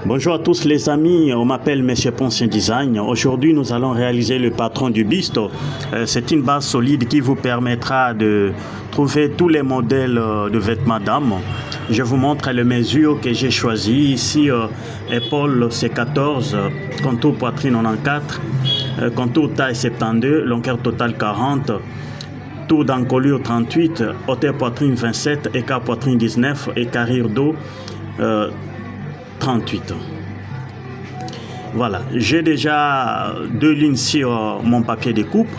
Bonjour à tous les amis, on m'appelle Monsieur Poncien Design. Aujourd'hui nous allons réaliser le patron du buste. C'est une base solide qui vous permettra de trouver tous les modèles de vêtements dames. Je vous montre les mesures que j'ai choisies. Ici, épaule C14, contour poitrine 94, contour taille 72, longueur totale 40. Tour d'encolure 38, hauteur poitrine 27, écart poitrine 19 et carrure dos 38. Voilà, j'ai déjà deux lignes sur mon papier de coupe.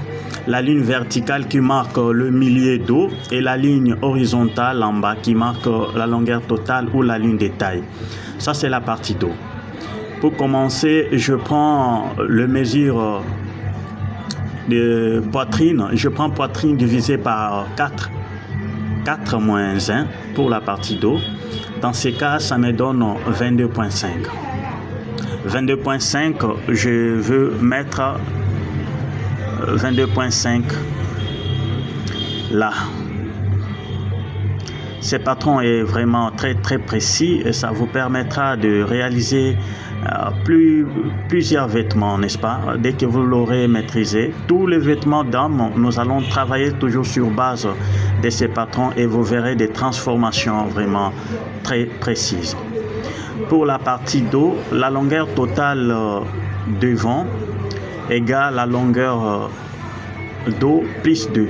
La ligne verticale qui marque le milieu dos et la ligne horizontale en bas qui marque la longueur totale ou la ligne de taille. Ça, c'est la partie dos. Pour commencer, je prends le mesure de poitrine. Je prends poitrine divisé par 4. 4 moins 1 pour la partie dos. Dans ces cas, ça me donne 22,5. 22,5, je veux mettre 22,5 là. Ce patron est vraiment très précis et ça vous permettra de réaliser plusieurs vêtements, n'est-ce pas? Dès que vous l'aurez maîtrisé, tous les vêtements d'hommes, nous allons travailler toujours sur base de ces patrons et vous verrez des transformations vraiment très précises. Pour la partie dos, la longueur totale devant égale la longueur dos plus 2.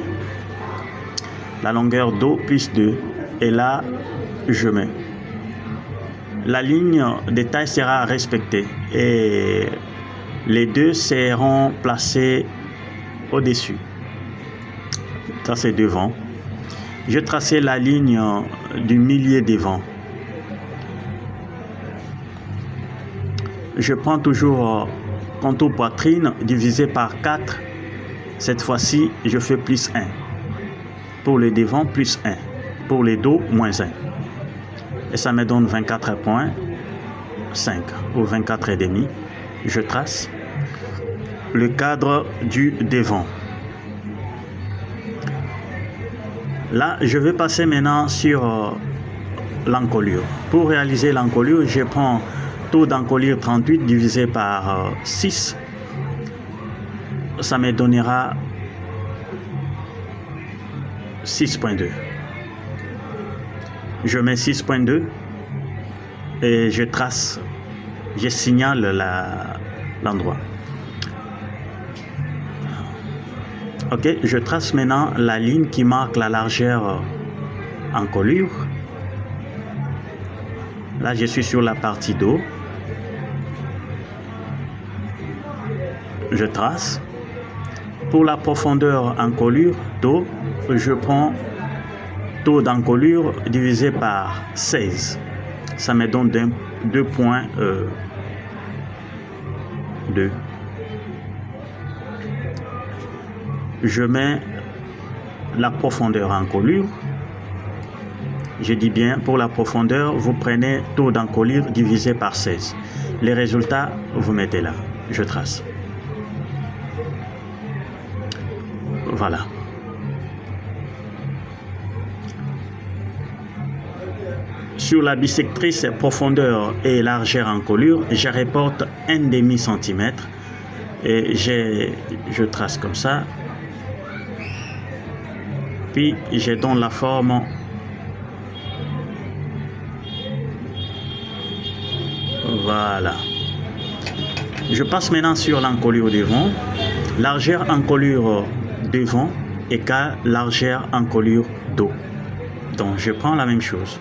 La longueur dos plus 2. Et là, je mets. La ligne de taille sera respectée et les deux seront placés au-dessus. Ça, c'est devant. Je traçais la ligne du milieu devant. Je prends toujours contour poitrine divisé par 4. Cette fois-ci, je fais plus 1. Pour le devant, plus 1. Pour les dos, moins 1. Et ça me donne 24,5 ou 24,5. Je trace le cadre du devant. Là, je vais passer maintenant sur l'encolure. Pour réaliser l'encolure, je prends tour d'encolure 38 divisé par 6. Ça me donnera 6,2. Je mets 6,2 et je trace, je signale l'endroit. Ok, je trace maintenant la ligne qui marque la largeur encolure. Là, je suis sur la partie dos. Je trace. Pour la profondeur encolure dos, je prends taux d'encolure divisé par 16. Ça me donne 2,2. Je mets la profondeur encolure. Je dis bien, pour la profondeur, vous prenez taux d'encolure divisé par 16. Les résultats, vous mettez là. Je trace. Voilà. Sur la bisectrice profondeur et largeur encolure, je reporte 1,5 cm et je trace comme ça. Puis je donne la forme. Voilà. Je passe maintenant sur l'encolure devant. Largeur encolure devant égale largeur encolure dos. Donc je prends la même chose.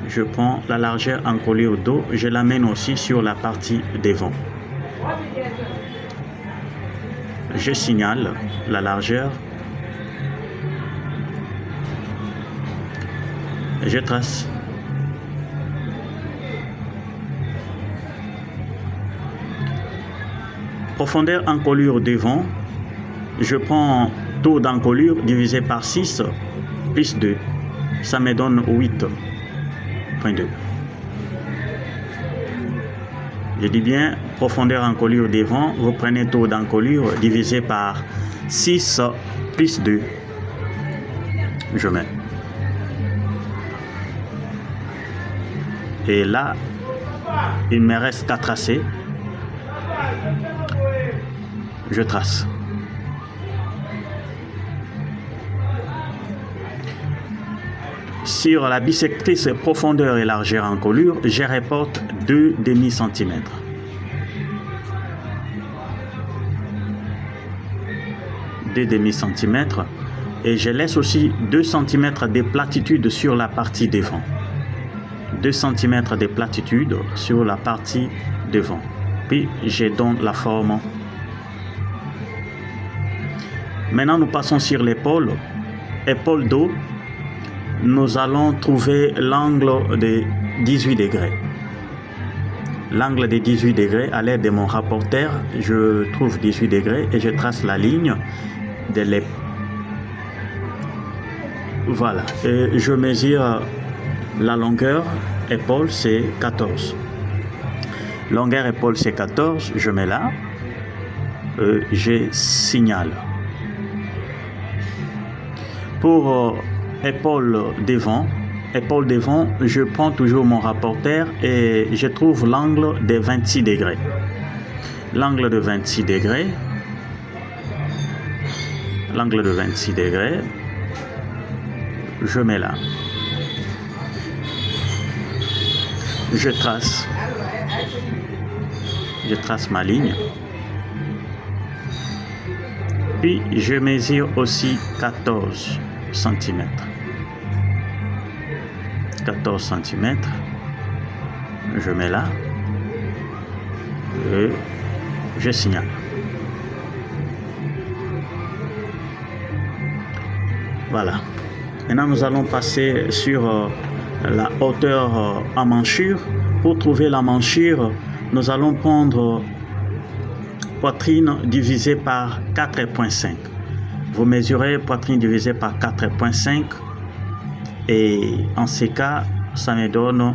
Je prends la largeur encolure dos, je l'amène aussi sur la partie devant. Je signale la largeur. Je trace. Profondeur encolure devant, je prends taux d'encolure divisé par 6 plus 2. Ça me donne 8,2. Je dis bien profondeur encolure devant, vous prenez taux d'encolure divisé par 6 plus 2. Je mets. Et là, il me reste qu'à tracer. Je trace. Sur la bisectrice profondeur et largeur encolure, je reporte 2 demi-centimètres. Et je laisse aussi 2 cm de platitude sur la partie devant. 2 cm de platitude sur la partie devant. Puis je donne la forme. Maintenant nous passons sur l'épaule. Épaule dos. Nous allons trouver l'angle de 18 degrés. L'angle de 18 degrés, à l'aide de mon rapporteur, je trouve 18 degrés et je trace la ligne de l'épaule. Voilà, et je mesure la longueur épaule, c'est 14. Longueur épaule, c'est 14, je mets là, je signale. Pour épaule devant, je prends toujours mon rapporteur et je trouve l'angle de 26 degrés. L'angle de 26 degrés, je mets là. Je trace ma ligne. Puis je mesure aussi 14 cm. 14 cm. Je mets là. Et je signale. Voilà. Maintenant, nous allons passer sur la hauteur emmanchure. Pour trouver la manchure, nous allons prendre poitrine divisée par 4,5. Vous mesurez poitrine divisée par 4,5 et en ces cas, ça me donne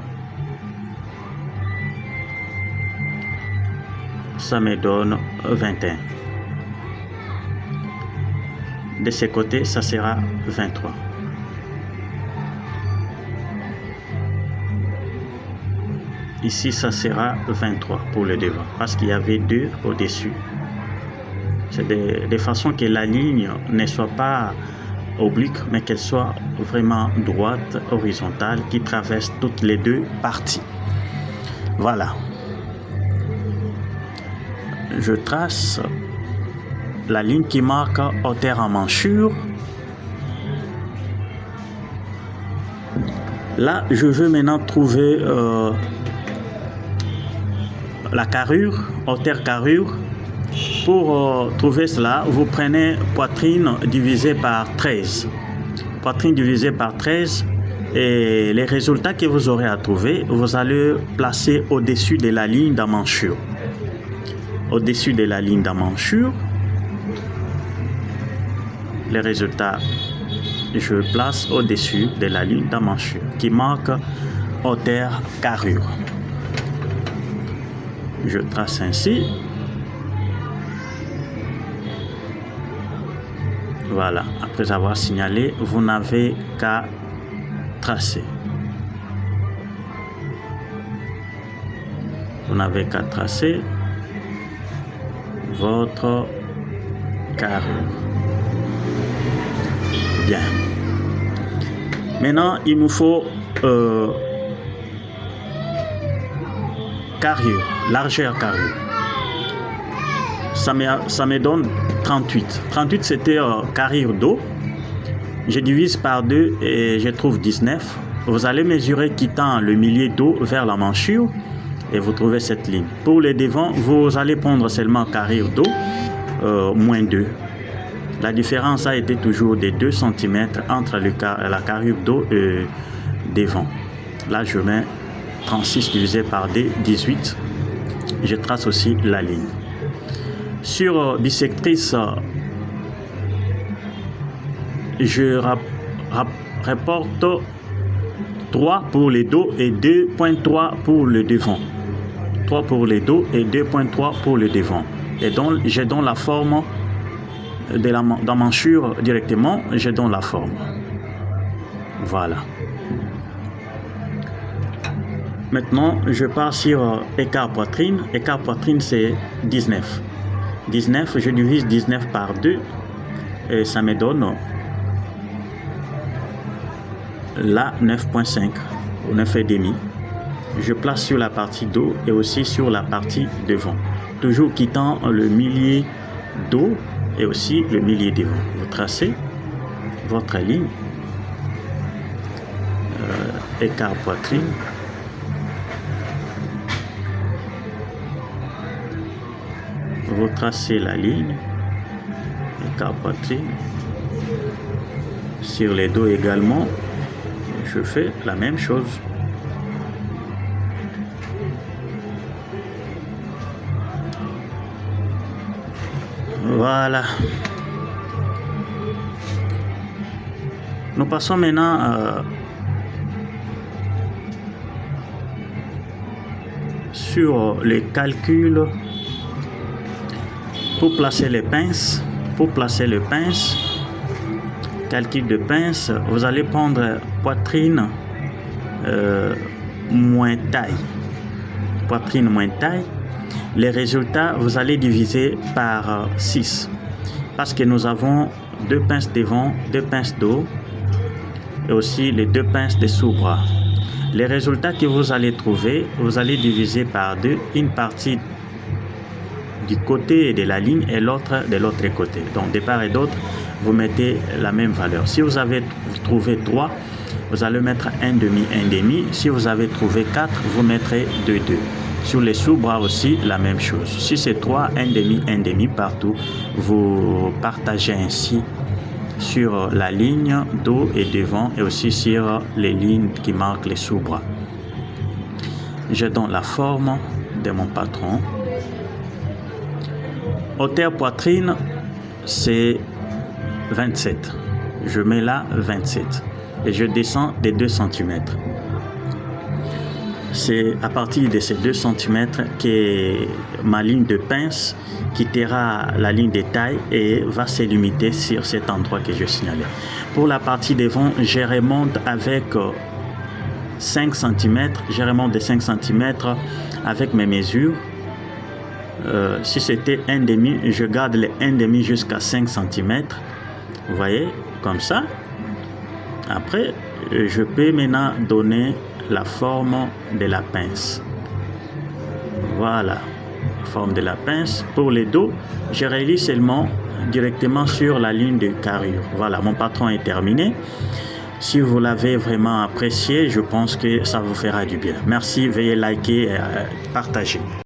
21. De ce côté, ça sera 23. Ici, ça sera 23 pour le devant, parce qu'il y avait 2 au-dessus. C'est de façon que la ligne ne soit pas oblique, mais qu'elle soit vraiment droite, horizontale, qui traverse toutes les 2 parties. Voilà. Je trace la ligne qui marque hauteur emmanchure. Là, je veux maintenant trouver la carrure, hauteur carrure. Pour trouver cela, vous prenez poitrine divisée par 13. Poitrine divisée par 13 et les résultats que vous aurez à trouver, vous allez placer au-dessus de la ligne d'emmanchure. Au-dessus de la ligne d'emmanchure, les résultats, je place au-dessus de la ligne d'emmanchure qui marque hauteur carrure. Je trace ainsi. Voilà, après avoir signalé, vous n'avez qu'à tracer. Vous n'avez qu'à tracer votre carrure. Bien. Maintenant, il nous faut carrure, largeur carrure. Ça me donne 38. 38, c'était carrure dos. Je divise par 2 et je trouve 19. Vous allez mesurer quittant le milieu dos vers la manchure et vous trouvez cette ligne. Pour les devants, vous allez prendre seulement carrure dos, moins 2. La différence a été toujours de 2 cm entre la carrure dos et devant. Là, je mets 36 divisé par 2, 18. Je trace aussi la ligne. Sur bisectrice, je rapporte 3 pour les dos et 2,3 pour le devant. 3 pour les dos et 2,3 pour le devant. Et donc, je donne la forme de la manchure directement, je donne la forme. Voilà. Maintenant, je pars sur écart poitrine. Écart poitrine, c'est 19. 19, je divise 19 par 2 et ça me donne là 9.5 ou 9,5. Je place sur la partie dos et aussi sur la partie devant, toujours quittant le milieu dos et aussi le milieu devant. Vous tracez votre ligne, écart poitrine, vous tracez la ligne, écart poitrine, sur les dos également, je fais la même chose. Voilà. Nous passons maintenant sur les calculs pour placer les pinces. Pour placer les pinces, calcul de pince, vous allez prendre poitrine moins taille. Poitrine moins taille. Les résultats, vous allez diviser par 6 parce que nous avons 2 pinces devant, 2 pinces dos et aussi les 2 pinces des sous-bras. Les résultats que vous allez trouver, vous allez diviser par 2 une partie du côté de la ligne et l'autre de l'autre côté. Donc de part et d'autre, vous mettez la même valeur. Si vous avez trouvé 3, vous allez mettre 1,5. Si vous avez trouvé 4, vous mettrez 2,2. Sur les sous-bras aussi, la même chose. Si c'est 3, 1,5 partout, vous partagez ainsi sur la ligne dos et devant et aussi sur les lignes qui marquent les sous-bras. Je donne la forme de mon patron. Hauteur poitrine, c'est 27. Je mets là 27 et je descends de 2 cm. C'est à partir de ces 2 cm que ma ligne de pince quittera la ligne de taille et va se limiter sur cet endroit que je signalais. Pour la partie devant, je remonte avec 5 cm. Je remonte de 5 cm avec mes mesures. Si c'était 1,5, je garde les 1,5 jusqu'à 5 cm. Vous voyez, comme ça. Après, je peux maintenant donner la forme de la pince. Voilà, la forme de la pince. Pour les dos, je relie seulement directement sur la ligne de carrure. Voilà, mon patron est terminé. Si vous l'avez vraiment apprécié, je pense que ça vous fera du bien. Merci, veuillez liker et partager.